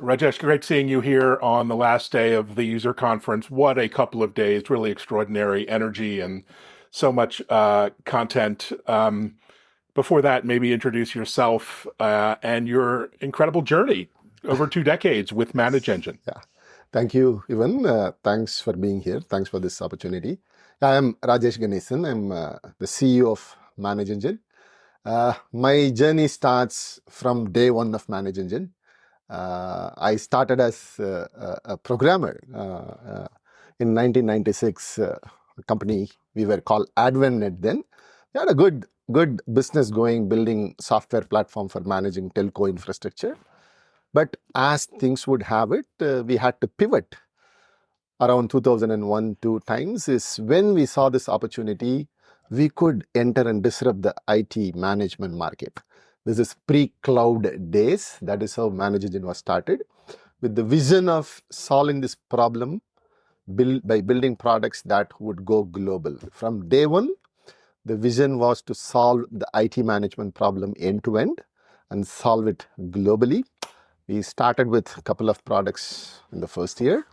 Rajesh, great seeing you here on the last day of the user conference. What a couple of days, really extraordinary energy and so much content. Before that, maybe introduce yourself and your incredible journey over 2 decades with ManageEngine. Yeah. Thank you, Ivan. Thanks for being here. Thanks for this opportunity. I am Rajesh Ganesan. I'm the CEO of ManageEngine. My journey starts from day one of ManageEngine. I started as a programmer in 1996. A company we were called AdvenNet then. We had a good business going, building software platform for managing telco infrastructure. But as things would have it, we had to pivot around 2001-2 times is when we saw this opportunity, we could enter and disrupt the IT management market. This is pre-cloud days. That is how ManageEngine was started, with the vision of solving this problem by building products that would go global. From day one, the vision was to solve the IT management problem end to end and solve it globally. We started with a couple of products in the first year.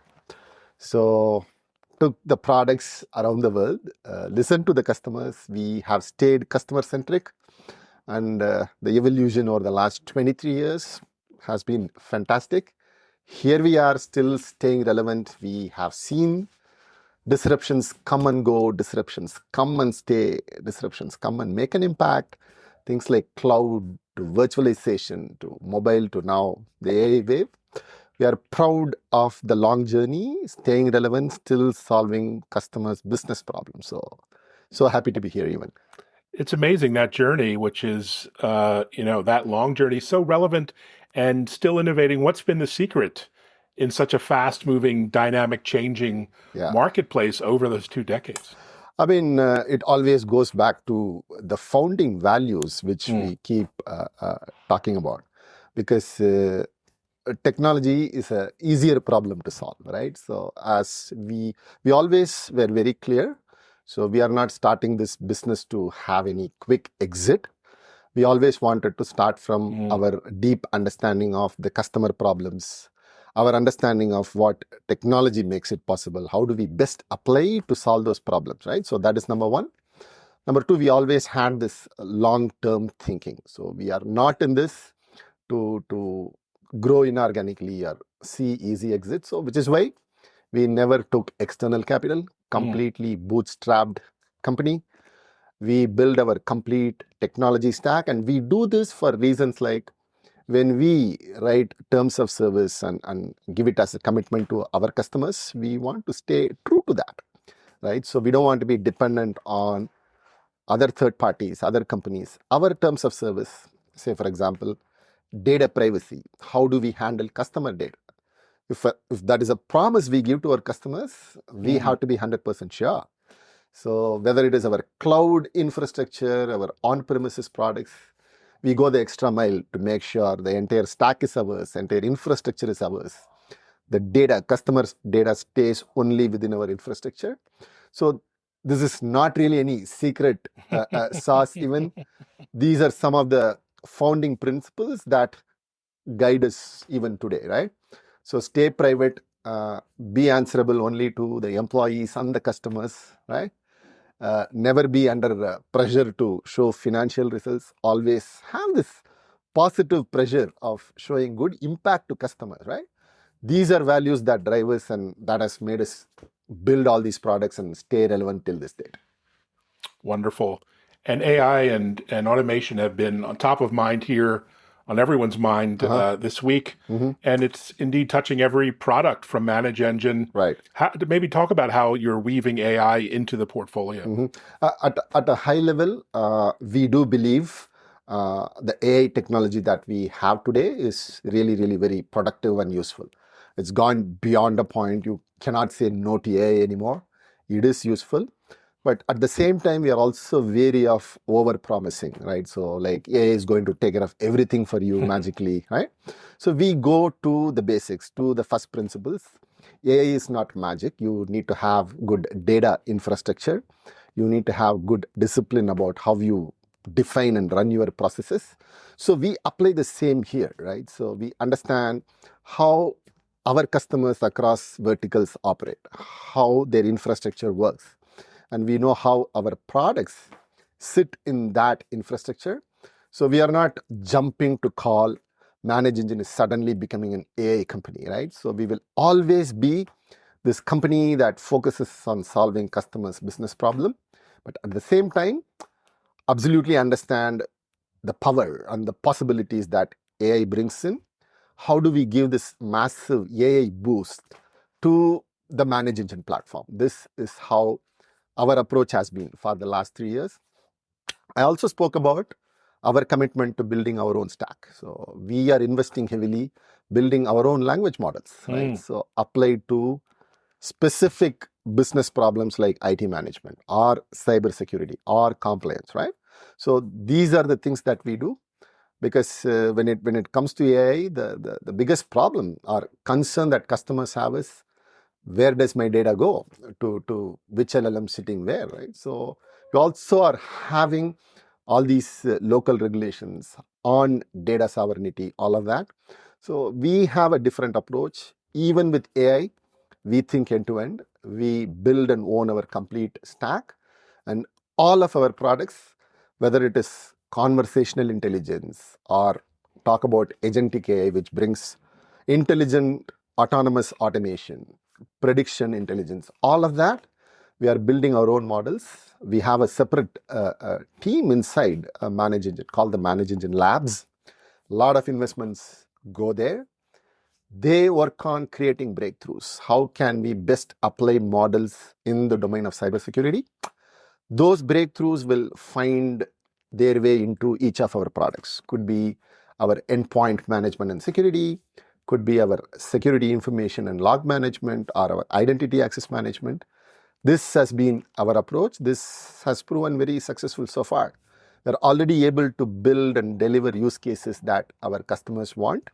So took the products around the world, listened to the customers. We have stayed customer-centric, and the evolution over the last 23 years has been fantastic. Here we are still staying relevant. We have seen disruptions come and go, disruptions come and stay, disruptions come and make an impact. Things like cloud to virtualization to mobile to now the AI wave. We are proud of the long journey, staying relevant, still solving customers' business problems. So happy to be here, even. It's amazing, that journey, which is, that long journey, so relevant and still innovating. What's been the secret in such a fast-moving, dynamic, changing marketplace over those 2 decades? I mean, it always goes back to the founding values, which we keep talking about, because technology is an easier problem to solve, right? So as we always were very clear, so we are not starting this business to have any quick exit. We always wanted to start from our deep understanding of the customer problems, our understanding of what technology makes it possible. How do we best apply to solve those problems, right? So that is number one. Number two, we always had this long-term thinking. So we are not in this to grow inorganically or see easy exits. So which is why we never took external capital, completely bootstrapped company. We build our complete technology stack, and we do this for reasons like when we write terms of service and give it as a commitment to our customers, we want to stay true to that, right? So we don't want to be dependent on other third parties, other companies. Our terms of service, say for example, data privacy. How do we handle customer data? If that is a promise we give to our customers, we have to be 100% sure. So whether it is our cloud infrastructure, our on-premises products, we go the extra mile to make sure the entire stack is ours, entire infrastructure is ours. The data, customers' data stays only within our infrastructure. So this is not really any secret sauce even. These are some of the founding principles that guide us even today, right? So stay private, be answerable only to the employees and the customers, right? Never be under pressure to show financial results. Always have this positive pressure of showing good impact to customers, right? These are values that drive us, and that has made us build all these products and stay relevant till this date. Wonderful. And AI and automation have been on top of mind here, on everyone's mind this week. And it's indeed touching every product from ManageEngine. Right. Maybe talk about how you're weaving AI into the portfolio. At a high level, we do believe the AI technology that we have today is really, really very productive and useful. It's gone beyond a point. You cannot say no to AI anymore. It is useful. But at the same time, we are also wary of over-promising, right? So like AI is going to take care of everything for you magically, right? So we go to the basics, to the first principles. AI is not magic. You need to have good data infrastructure. You need to have good discipline about how you define and run your processes. So we apply the same here, right? So we understand how our customers across verticals operate, how their infrastructure works, and we know how our products sit in that infrastructure. So we are not jumping to call ManageEngine is suddenly becoming an AI company, right? So we will always be this company that focuses on solving customers' business problem, but at the same time, absolutely understand the power and the possibilities that AI brings in. How do we give this massive AI boost to the ManageEngine platform? This is how our approach has been for the last 3 years. I also spoke about our commitment to building our own stack. So we are investing heavily building our own language models, right? So applied to specific business problems like IT management or cybersecurity or compliance, right? So these are the things that we do, because when it comes to AI, the biggest problem or concern that customers have is, where does my data go to which LLM sitting where, right? So we also are having all these local regulations on data sovereignty, all of that. So we have a different approach. Even with AI, we think end to end. We build and own our complete stack, and all of our products, whether it is conversational intelligence or talk about agentic AI, which brings intelligent autonomous automation, prediction intelligence, all of that, we are building our own models. We have a separate team inside ManageEngine called the ManageEngine Labs. A lot of investments go there. They work on creating breakthroughs. How can we best apply models in the domain of cybersecurity? Those breakthroughs will find their way into each of our products. Could be our endpoint management and security, could be our security information and log management, or our identity access management. This has been our approach. This has proven very successful so far. We're already able to build and deliver use cases that our customers want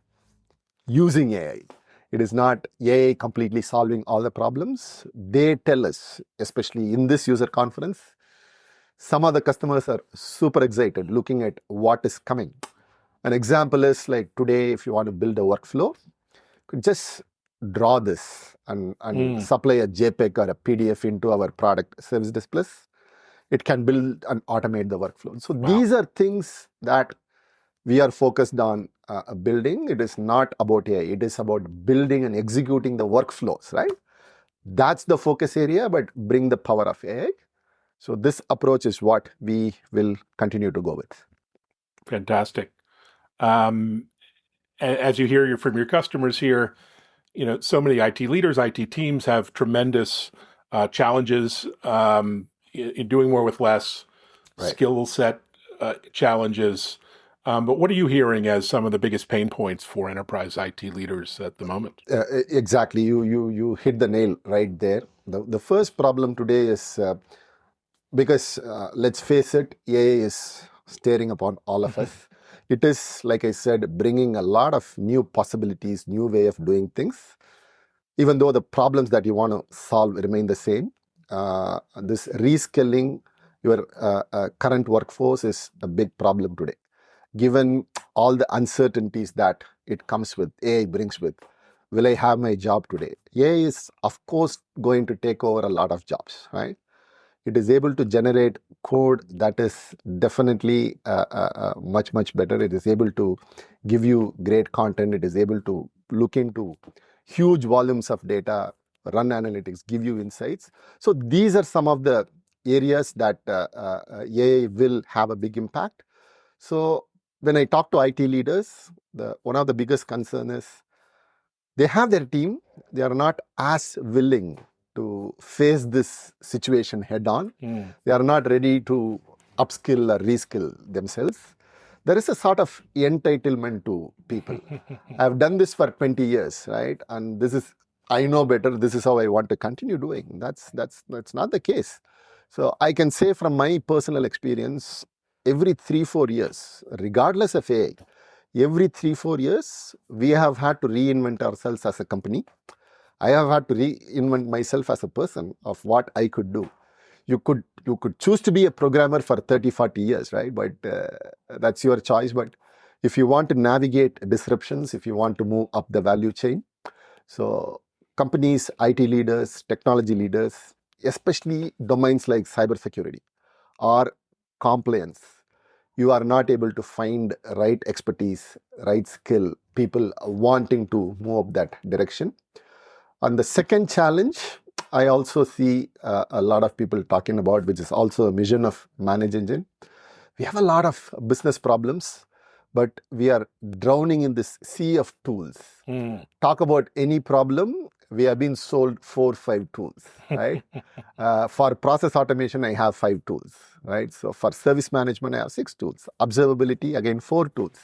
using AI. It is not AI completely solving all the problems. They tell us, especially in this user conference, some of the customers are super excited looking at what is coming. An example is like today, if you want to build a workflow, you could just draw this and supply a JPEG or a PDF into our product Service Desk Plus. It can build and automate the workflow. So these are things that we are focused on building. It is not about AI. It is about building and executing the workflows, right? That's the focus area, but bring the power of AI. So this approach is what we will continue to go with. Fantastic. As you hear from your customers here, so many IT leaders, IT teams have tremendous challenges in doing more with less, Right. skill set challenges. But what are you hearing as some of the biggest pain points for enterprise IT leaders at the moment? Exactly. You hit the nail right there. The first problem today is because let's face it, AI is staring upon all of us. It is, like I said, bringing a lot of new possibilities, new way of doing things. Even though the problems that you want to solve remain the same, this reskilling your current workforce is a big problem today. Given all the uncertainties that it comes with, AI brings with, will I have my job today? AI is, of course, going to take over a lot of jobs, right? It is able to generate code that is definitely much, much better. It is able to give you great content. It is able to look into huge volumes of data, run analytics, give you insights. So these are some of the areas that AI will have a big impact. So when I talk to IT leaders, one of the biggest concern is they have their team. They are not as willing to face this situation head on. They are not ready to upskill or reskill themselves. There is a sort of entitlement to people. I've done this for 20 years, right? And I know better. This is how I want to continue doing. That's not the case. So I can say from my personal experience, every 3-4 years, regardless of AI, every 3-4 years, we have had to reinvent ourselves as a company. I have had to reinvent myself as a person of what I could do. You could choose to be a programmer for 30, 40 years, right? But that's your choice. But if you want to navigate disruptions, if you want to move up the value chain, so companies, IT leaders, technology leaders, especially domains like cybersecurity or compliance, you are not able to find right expertise, right skill, people wanting to move up that direction. And the second challenge, I also see a lot of people talking about, which is also a mission of ManageEngine. We have a lot of business problems, but we are drowning in this sea of tools. Talk about any problem, we have been sold 4 or 5 tools, right? For process automation, I have 5 tools, right? So for service management, I have 6 tools. Observability, again, 4 tools.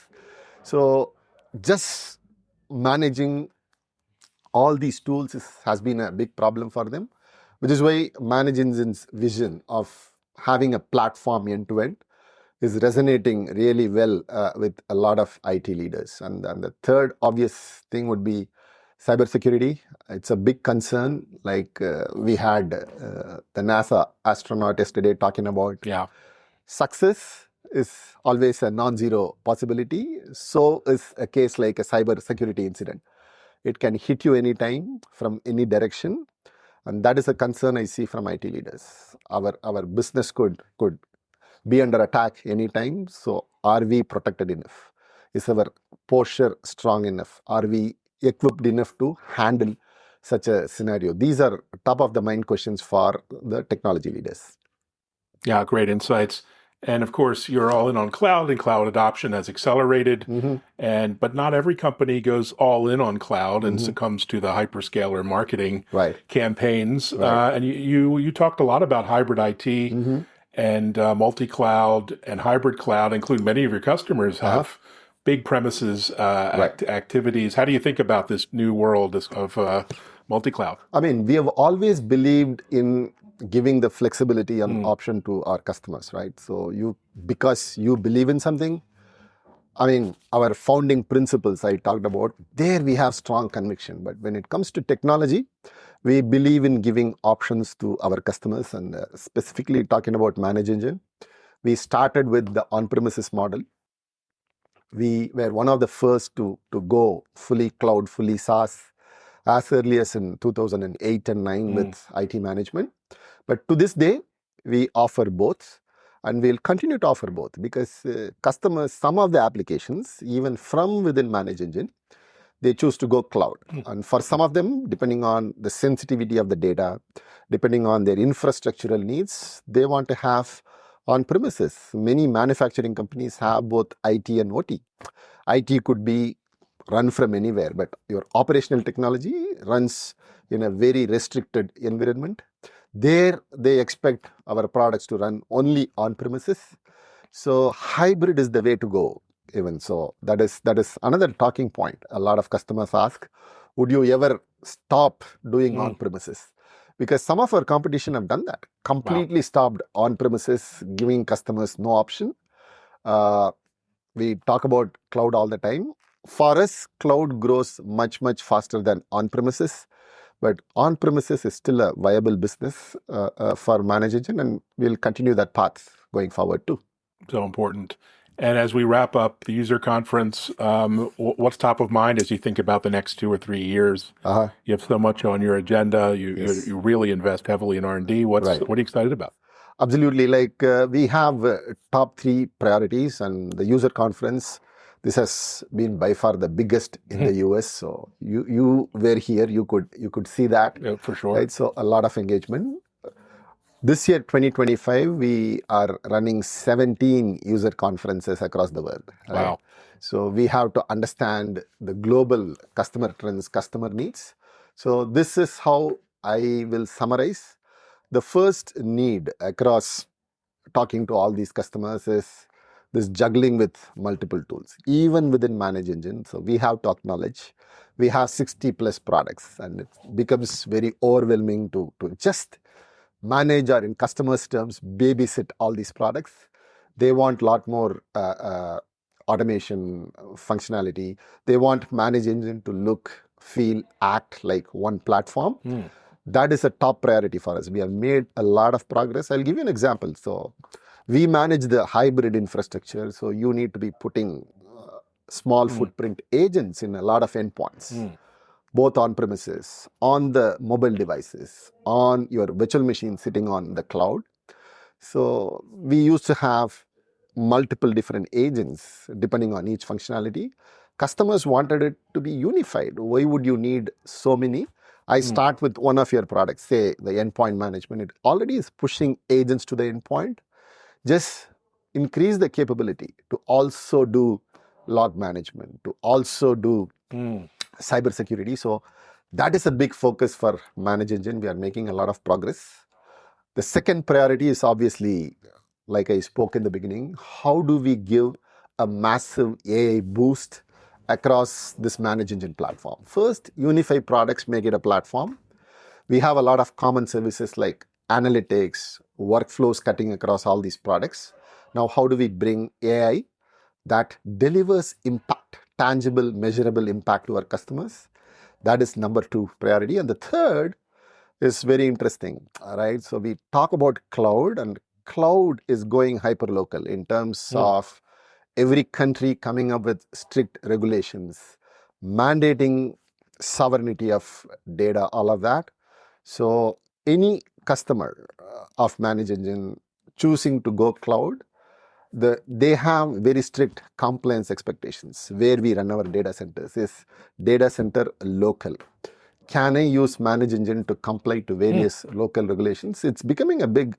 So just managing all these tools has been a big problem for them, which is why ManageEngine's vision of having a platform end-to-end is resonating really well with a lot of IT leaders. And the third obvious thing would be cybersecurity. It's a big concern. Like we had the NASA astronaut yesterday talking about. Yeah. Success is always a non-zero possibility. So is a case like a cybersecurity incident. It can hit you anytime from any direction. And that is a concern I see from IT leaders. Our business could be under attack anytime. So are we protected enough? Is our posture strong enough? Are we equipped enough to handle such a scenario? These are top of the mind questions for the technology leaders. Yeah, great insights. And of course, you're all in on cloud, and cloud adoption has accelerated. But not every company goes all in on cloud and succumbs to the hyperscaler marketing campaigns. And you talked a lot about hybrid IT and multi-cloud and hybrid cloud, including many of your customers have big premises activities. How do you think about this new world of multi-cloud? I mean, we have always believed in giving the flexibility and option to our customers, right? So because you believe in something, I mean, our founding principles I talked about, there we have strong conviction. But when it comes to technology, we believe in giving options to our customers, and specifically talking about ManageEngine. We started with the on-premises model. We were one of the first to go fully cloud, fully SaaS, as early as in 2008 and 9 with IT management. But to this day, we offer both, and we'll continue to offer both, because customers, some of the applications, even from within ManageEngine, they choose to go cloud. And for some of them, depending on the sensitivity of the data, depending on their infrastructural needs, they want to have on-premises. Many manufacturing companies have both IT and OT. IT could be run from anywhere, but your operational technology runs in a very restricted environment. There, they expect our products to run only on-premises. So hybrid is the way to go. Even so, that is another talking point. A lot of customers ask, would you ever stop doing on-premises? Because some of our competition have done that. Completely stopped on-premises, giving customers no option. We talk about cloud all the time. For us, cloud grows much, much faster than on-premises. But on-premises is still a viable business for ManageEngine, and we'll continue that path going forward too. So important. And as we wrap up the user conference, what's top of mind as you think about the next 2 or 3 years? You have so much on your agenda. You really invest heavily in R&D. What are you excited about? Absolutely. Like we have top 3 priorities, and the user conference, this has been by far the biggest in the US. So you were here, you could see that. Yeah, for sure. Right? So a lot of engagement. This year, 2025, we are running 17 user conferences across the world. Right? Wow. So we have to understand the global customer trends, customer needs. So this is how I will summarize. The first need across talking to all these customers is this juggling with multiple tools, even within ManageEngine. So we have to acknowledge we have 60 plus products, and it becomes very overwhelming to just manage, or in customers' terms, babysit all these products. They want a lot more automation functionality. They want ManageEngine to look, feel, act like one platform. That is a top priority for us. We have made a lot of progress. I'll give you an example. So we manage the hybrid infrastructure. So you need to be putting small footprint agents in a lot of endpoints, both on premises, on the mobile devices, on your virtual machine sitting on the cloud. So we used to have multiple different agents depending on each functionality. Customers wanted it to be unified. Why would you need so many? I start with one of your products, say the endpoint management. It already is pushing agents to the endpoint. Just increase the capability to also do log management, to also do cybersecurity. So that is a big focus for ManageEngine. We are making a lot of progress. The second priority is obviously, like I spoke in the beginning, how do we give a massive AI boost across this ManageEngine platform? First, unify products, make it a platform. We have a lot of common services like analytics, workflows cutting across all these products. Now, how do we bring AI that delivers impact, tangible, measurable impact to our customers? That is number 2 priority. And the third is very interesting, all right? So we talk about cloud, and cloud is going hyperlocal in terms of every country coming up with strict regulations, mandating sovereignty of data, all of that. So any customer of ManageEngine choosing to go cloud, they have very strict compliance expectations. Where we run our data centers is data center local. Can I use ManageEngine to comply to various local regulations? It's becoming a big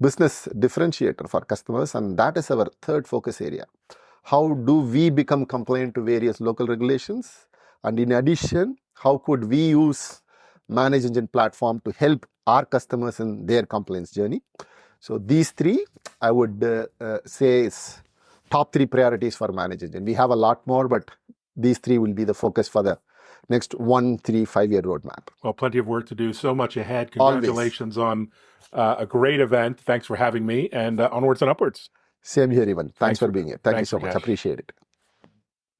business differentiator for customers, and that is our third focus area. How do we become compliant to various local regulations? And in addition, how could we use ManageEngine platform to help our customers in their compliance journey? So these 3, I would say, is top 3 priorities for ManageEngine. We have a lot more, but these 3 will be the focus for the next 1, 3, 5-year roadmap. Well, plenty of work to do, so much ahead. Congratulations on a great event. Thanks for having me, and onwards and upwards. Same here, Evan. Thanks for being here. Thank you so much. Rajesh. Appreciate it.